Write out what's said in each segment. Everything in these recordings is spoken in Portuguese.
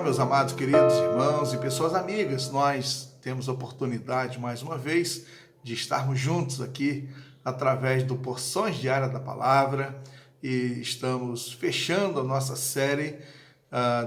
meus amados, queridos irmãos e pessoas amigas. Nós temos a oportunidade, mais uma vez, de estarmos juntos aqui através do Porções Diárias da Palavra e estamos fechando a nossa série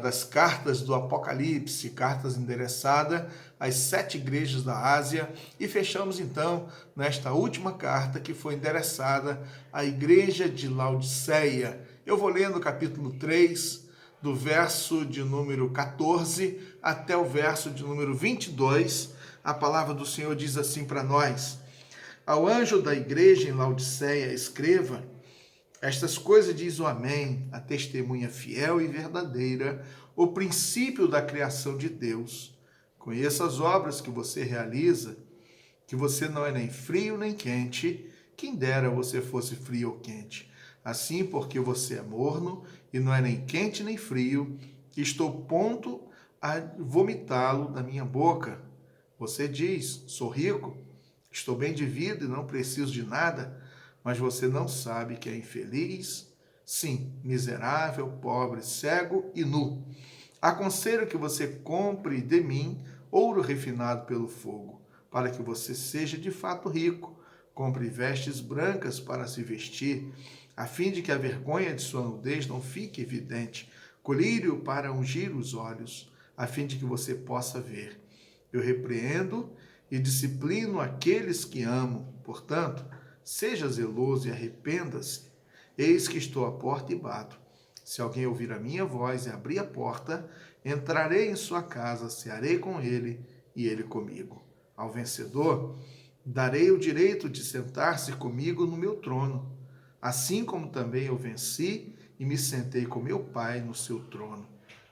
das cartas do Apocalipse, cartas endereçadas às 7 igrejas da Ásia, e fechamos então nesta última carta que foi endereçada à igreja de Laodiceia. Eu vou ler no capítulo 3, do verso de número 14 até o verso de número 22, a palavra do Senhor diz assim para nós: ao anjo da igreja em Laodiceia escreva: estas coisas diz o Amém, a testemunha fiel e verdadeira, o princípio da criação de Deus. Conheça as obras que você realiza, que você não é nem frio nem quente, quem dera você fosse frio ou quente. Assim, porque você é morno e não é nem quente nem frio, estou pronto a vomitá-lo da minha boca. Você diz: sou rico, estou bem de vida e não preciso de nada, mas você não sabe que é infeliz, sim, miserável, pobre, cego e nu. Aconselho que você compre de mim ouro refinado pelo fogo, para que você seja de fato rico. Compre vestes brancas para se vestir, a fim de que a vergonha de sua nudez não fique evidente. Colírio para ungir os olhos, a fim de que você possa ver. Eu repreendo e disciplino aqueles que amo. Portanto, seja zeloso e arrependa-se. Eis que estou à porta e bato. Se alguém ouvir a minha voz e abrir a porta, entrarei em sua casa, cearei com ele e ele comigo. Ao vencedor, darei o direito de sentar-se comigo no meu trono, assim como também eu venci e me sentei com meu Pai no seu trono.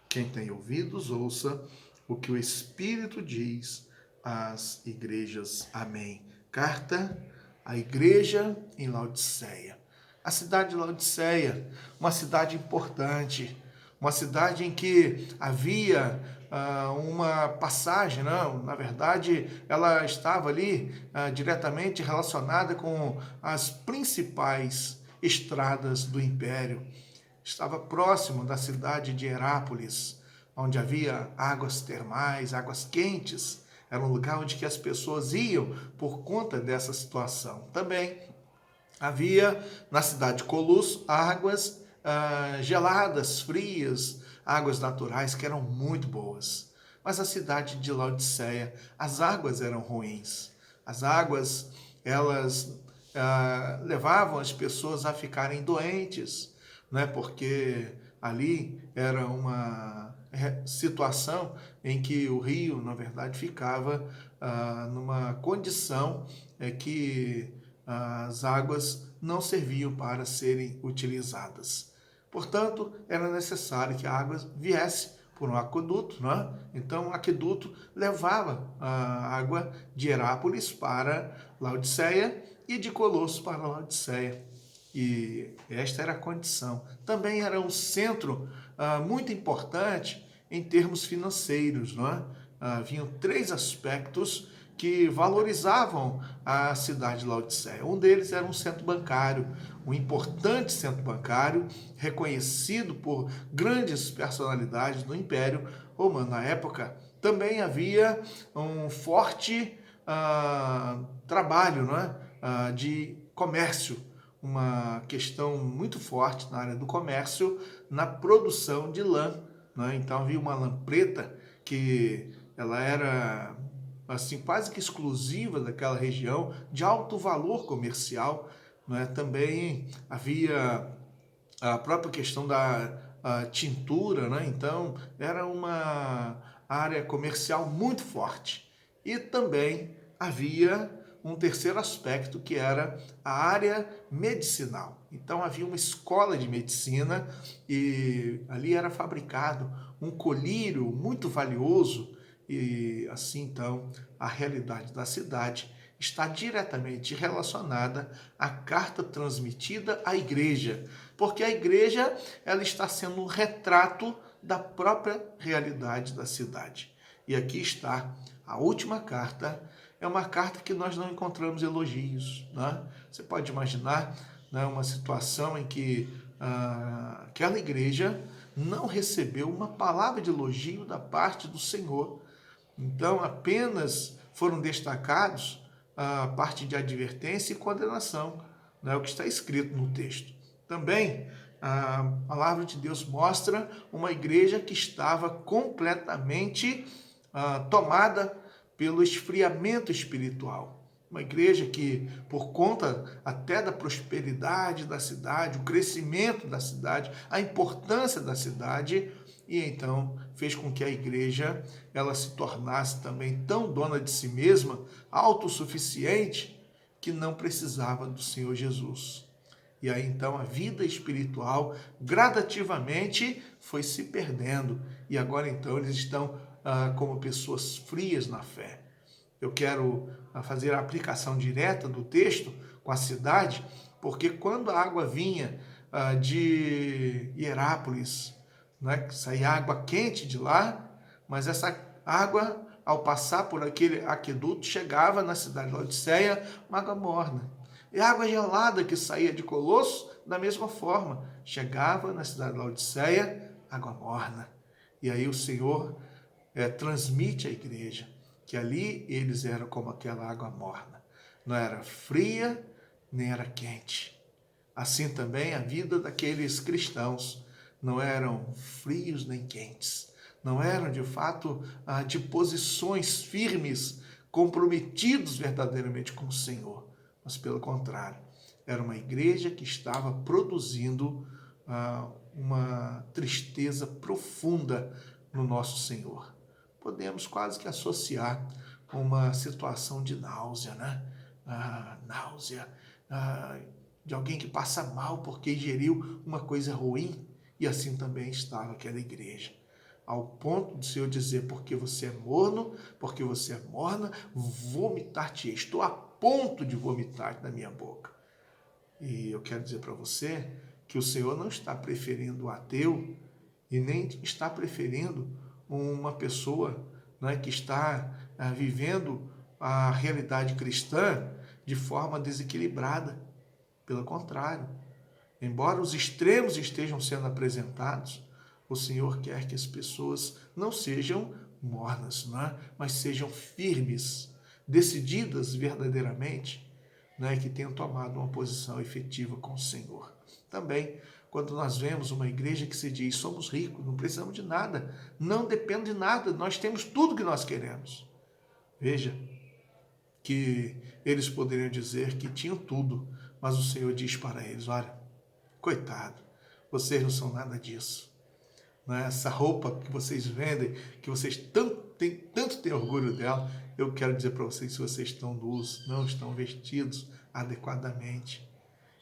Quem tem ouvidos, ouça o que o Espírito diz às igrejas. Amém. Carta à igreja em Laodiceia. A cidade de Laodiceia, uma cidade importante, uma cidade em que havia uma passagem, não? Na verdade, ela estava ali diretamente relacionada com as principais estradas do Império. Estava próximo da cidade de Herápolis, onde havia águas termais, águas quentes. Era um lugar onde que as pessoas iam por conta dessa situação. Também havia na cidade de Colosso águas geladas, frias, águas naturais que eram muito boas. Mas a cidade de Laodiceia, as águas eram ruins. As águas, elas levavam as pessoas a ficarem doentes, né? Porque ali era uma situação em que o rio, na verdade, ficava numa condição que as águas não serviam para serem utilizadas. Portanto, era necessário que a água viesse por um aqueduto, não é? Então, o aqueduto levava a água de Herápolis para Laodiceia e de Colosso para Laodiceia. E esta era a condição. Também era um centro muito importante em termos financeiros, não é? Haviam 3 aspectos que valorizavam a cidade de Laodiceia. Um deles era um centro bancário, um importante centro bancário, reconhecido por grandes personalidades do Império Romano. Na época, também havia um forte trabalho, não é? De comércio, uma questão muito forte na área do comércio, na produção de lã. Não é? Então havia uma lã preta que ela era assim quase que exclusiva daquela região, de alto valor comercial, né? Também havia a própria questão da tintura, né? Então era uma área comercial muito forte. E também havia um terceiro aspecto, que era a área medicinal. Então havia uma escola de medicina e ali era fabricado um colírio muito valioso. E assim, então, a realidade da cidade está diretamente relacionada à carta transmitida à igreja, porque a igreja ela está sendo um retrato da própria realidade da cidade. E aqui está a última carta. É uma carta que nós não encontramos elogios, né? Você pode imaginar, né, uma situação em que aquela igreja não recebeu uma palavra de elogio da parte do Senhor. Então, apenas foram destacados a parte de advertência e condenação, não é o que está escrito no texto. Também, a palavra de Deus mostra uma igreja que estava completamente tomada pelo esfriamento espiritual. Uma igreja que, por conta até da prosperidade da cidade, o crescimento da cidade, a importância da cidade, e então fez com que a igreja ela se tornasse também tão dona de si mesma, autossuficiente, que não precisava do Senhor Jesus. E aí então a vida espiritual gradativamente foi se perdendo, e agora então eles estão como pessoas frias na fé. Eu quero fazer a aplicação direta do texto com a cidade, porque quando a água vinha de Hierápolis, né, saía água quente de lá, mas essa água, ao passar por aquele aqueduto, chegava na cidade de Laodiceia, uma água morna. E a água gelada que saía de Colosso, da mesma forma, chegava na cidade de Laodiceia, água morna. E aí o Senhor transmite à igreja que ali eles eram como aquela água morna. Não era fria, nem era quente. Assim também a vida daqueles cristãos não eram frios nem quentes. Não eram, de fato, de posições firmes, comprometidos verdadeiramente com o Senhor. Mas, pelo contrário, era uma igreja que estava produzindo uma tristeza profunda no nosso Senhor. Podemos quase que associar com uma situação de náusea, né? Náusea, de alguém que passa mal porque ingeriu uma coisa ruim, e assim também estava aquela igreja. Ao ponto do Senhor dizer, porque você é morno, porque você é morna, vomitar-te, estou a ponto de vomitar da minha boca. E eu quero dizer para você que o Senhor não está preferindo o ateu e nem está preferindo uma pessoa, né, que está vivendo a realidade cristã de forma desequilibrada. Pelo contrário, embora os extremos estejam sendo apresentados, o Senhor quer que as pessoas não sejam mornas, né, mas sejam firmes, decididas verdadeiramente, né, que tenham tomado uma posição efetiva com o Senhor. Também, quando nós vemos uma igreja que se diz, somos ricos, não precisamos de nada, não depende de nada, nós temos tudo que nós queremos. Veja que eles poderiam dizer que tinham tudo, mas o Senhor diz para eles, olha, coitado, vocês não são nada disso. Né? Essa roupa que vocês vendem, que vocês tanto têm orgulho dela, eu quero dizer para vocês que vocês estão nus, não estão vestidos adequadamente.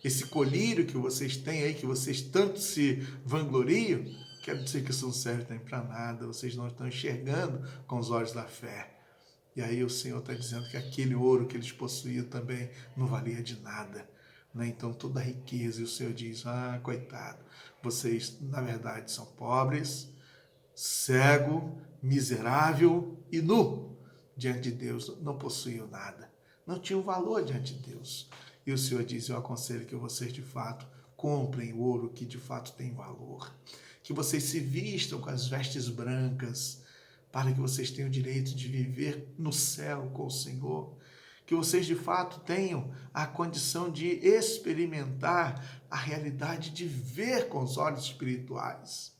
Esse colírio que vocês têm aí, que vocês tanto se vangloriam, quero dizer que isso não serve também para nada, vocês não estão enxergando com os olhos da fé. E aí o Senhor está dizendo que aquele ouro que eles possuíam também não valia de nada. Né? Então toda a riqueza, e o Senhor diz, coitado, vocês na verdade são pobres, cego, miserável e nu diante de Deus, não possuíam nada, não tinham valor diante de Deus. E o Senhor diz, eu aconselho que vocês de fato comprem o ouro que de fato tem valor, que vocês se vistam com as vestes brancas, para que vocês tenham o direito de viver no céu com o Senhor, que vocês de fato tenham a condição de experimentar a realidade de ver com os olhos espirituais.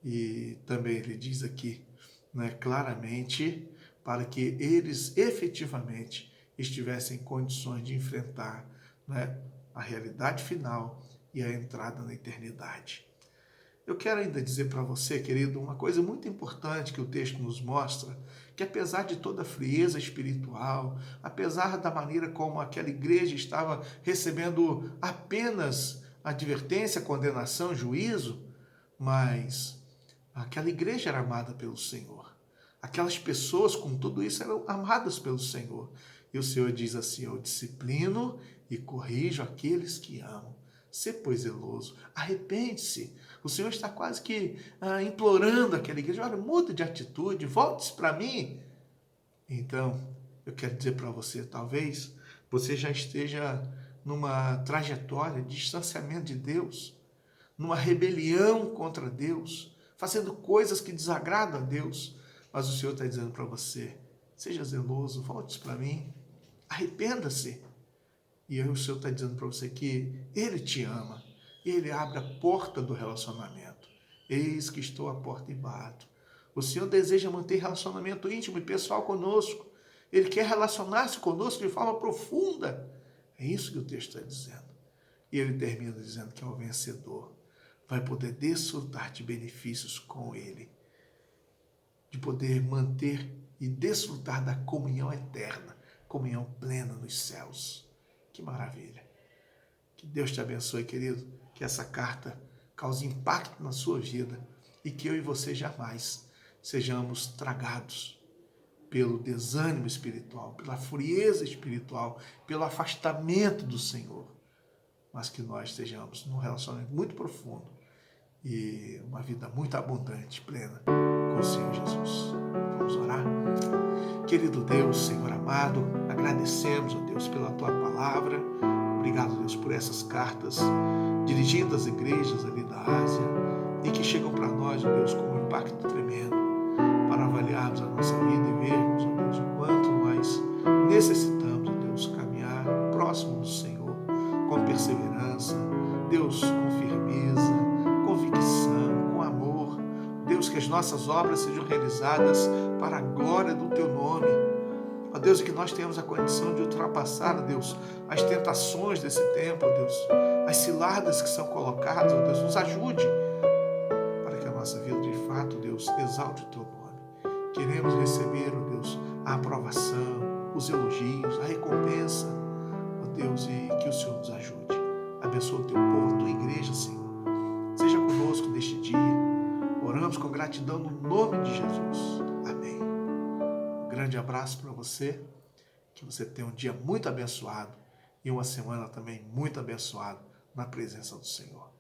E também ele diz aqui, né, claramente, para que eles efetivamente estivessem em condições de enfrentar, né, a realidade final e a entrada na eternidade. Eu quero ainda dizer para você, querido, uma coisa muito importante que o texto nos mostra, que apesar de toda a frieza espiritual, apesar da maneira como aquela igreja estava recebendo apenas advertência, condenação, juízo, mas aquela igreja era amada pelo Senhor. Aquelas pessoas com tudo isso eram amadas pelo Senhor. E o Senhor diz assim, eu disciplino e corrijo aqueles que amam. Sê, pois, zeloso, arrepende-se. O Senhor está quase que implorando aquela igreja, olha, muda de atitude, volte-se para mim. Então, eu quero dizer para você, talvez você já esteja numa trajetória de distanciamento de Deus. numa rebelião contra Deus, fazendo coisas que desagradam a Deus. Mas o Senhor está dizendo para você, seja zeloso, volte para mim, arrependa-se. E aí o Senhor está dizendo para você que Ele te ama, e Ele abre a porta do relacionamento. Eis que estou à porta e bato. O Senhor deseja manter relacionamento íntimo e pessoal conosco. Ele quer relacionar-se conosco de forma profunda. É isso que o texto está dizendo. E ele termina dizendo que é o vencedor. Vai poder desfrutar de benefícios com Ele. De poder manter e desfrutar da comunhão eterna, comunhão plena nos céus. Que maravilha. Que Deus te abençoe, querido. Que essa carta cause impacto na sua vida e que eu e você jamais sejamos tragados pelo desânimo espiritual, pela frieza espiritual, pelo afastamento do Senhor, mas que nós estejamos num relacionamento muito profundo e uma vida muito abundante, plena com o Senhor Jesus. Vamos orar? Querido Deus, Senhor amado, agradecemos, ó Deus, pela Tua palavra. Obrigado, Deus, por essas cartas dirigidas às igrejas ali da Ásia e que chegam para nós, ó Deus, com um impacto tremendo para avaliarmos a nossa vida e vermos, ó Deus, o quanto nós necessitamos, ó Deus, caminhar próximo do Senhor com perseverança, Deus, com firmeza, convicção, com amor. Deus, que as nossas obras sejam realizadas para a glória do Teu nome. Ó Deus, e que nós tenhamos a condição de ultrapassar, ó Deus, as tentações desse tempo, ó Deus, as ciladas que são colocadas, ó Deus, nos ajude para que a nossa vida, de fato, Deus, exalte o Teu nome. Queremos receber, ó Deus, a aprovação, os elogios, a recompensa, ó Deus, e que o Senhor nos ajude. Abençoa o Teu povo, a Tua igreja, Senhor. Seja conosco neste dia. Oramos com gratidão no nome de Jesus. Amém. Um grande abraço para você. Que você tenha um dia muito abençoado e uma semana também muito abençoada na presença do Senhor.